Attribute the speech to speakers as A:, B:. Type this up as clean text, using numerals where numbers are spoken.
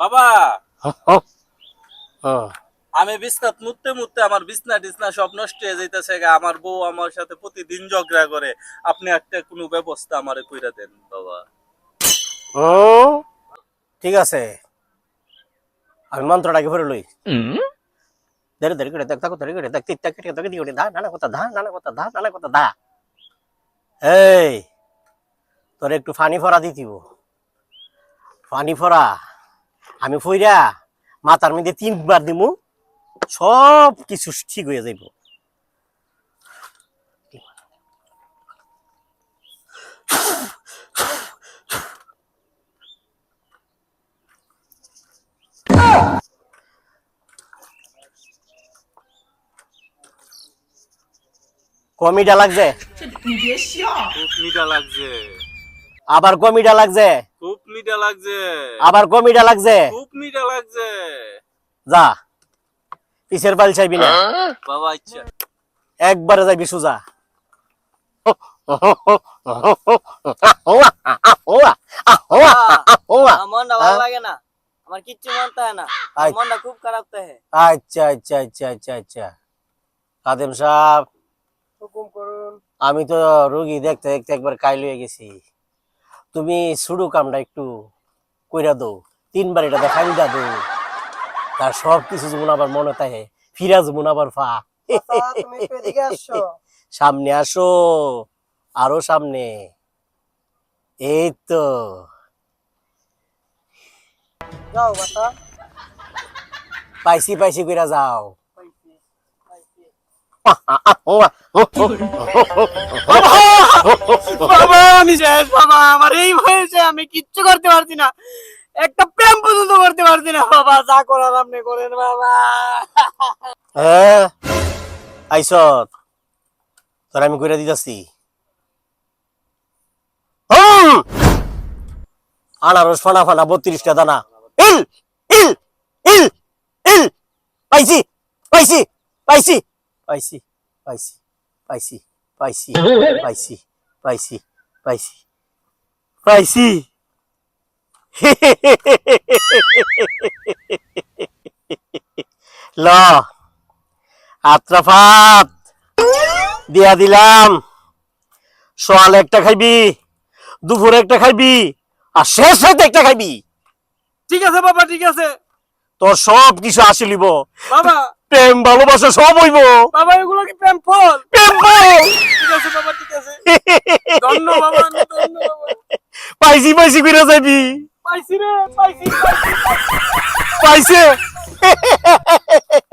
A: বাবা আমি বিছনাত মুততে মুততে আমার বিছনা টিছনা সব নষ্ট হয়ে যাইতেছে। আমার বউ আমার সাথে প্রতিদিন ঝগড়া করে। আপনি একটা কোনো ব্যবস্থা আমারে কইরা দেন বাবা।
B: ঠিক আছে, আমি মন্ত্রটাকে ভরে লই। ধরে ধরে করে দেখো, ধরে করে দেখ, তিনটা কেটে দেখে দিও, ধা নানা কথা, ধা নানা কথা, ধা নানা কথা, ধা। এই তোর একটু ফানি ফরা দিতিব, ফানি ফরা আমি ফইরা মাথার মধ্যে 3 বার দিমু, সব কিছু ঠিক হয়ে যাইব। কমিটা লাগছে,
A: খুব মিঠা লাগছে,
B: আবার কমিটা লাগছে,
A: খুব মিঠা লাগছে,
B: আবার কমিটা লাগছে।
A: খুব মিঠা লাগছে।
B: যা পিছের বাল চাইবি না,
A: বাবা আচ্ছা
B: একবারে যাইবি সোজা।
C: মনটা ভালো লাগে না, আমার কিচ্ছু মনতে হয় না, মনটা খুব খারাপ থাকে।
B: আচ্ছা আচ্ছা আচ্ছা আচ্ছা আচ্ছা, কাদেম সাহেব
C: হুকুম করুন।
B: আমি তো রোগী দেখতে দেখতে একবার কাইল হয়ে গেছি। তুমি শুরু কামটা একটু কইরা দো, 3 বার এটা দেখাই দা দো, তার সব কিছু যেমন আবার মনে থাকে, ফিরা যেমন আবার ফা।
C: তুমি একটু এদিকে আসো।
B: সামনে আসো, আরো সামনে, এই তো।
C: যাও বাতা।
B: পাইছি পাইছি কইরা যাও।
C: বাবা আমি শেষ বাবা, আমার এই হয়েছে, আমি কিচ্ছু করতে পারছি না, একটা প্রেম পর্যন্ত করতে পারছি না বাবা, যা করার আপনি করেন বাবা।
B: হ্যাঁ আইসত, তোর আমি কইরা দিতাছি। আনারস ফানা ফানা 32টা দানা, ইল ইল ইল ইল, পাইছি পাইছি পাইছি পাইছি পাইছি পাইছি পাইছি পাইছি পাইছি পাইছি পাইছি। ল আত্রাফাত দিয়া দিলাম, সকালে একটা খাইবি, দুপুরে একটা খাইবি, আর শেষ রাতে একটা খাইবি।
C: ঠিক আছে বাবা, ঠিক আছে
B: তোর সব কিছু আসিলিব,
C: বাবা।
B: প্রেম ভালোবাসা সব হইব।
C: বাবা এগুলো কি প্রেম ফল?
B: প্রেম ফল।
C: ঠিক আছে বাবা, ঠিক আছে, ধন্য বাবা, আমি ধন্য বাবা।
B: পাইছি পাইছি কইরা যাবি,
C: পাইছি রে, পাইছি
B: পাইছে।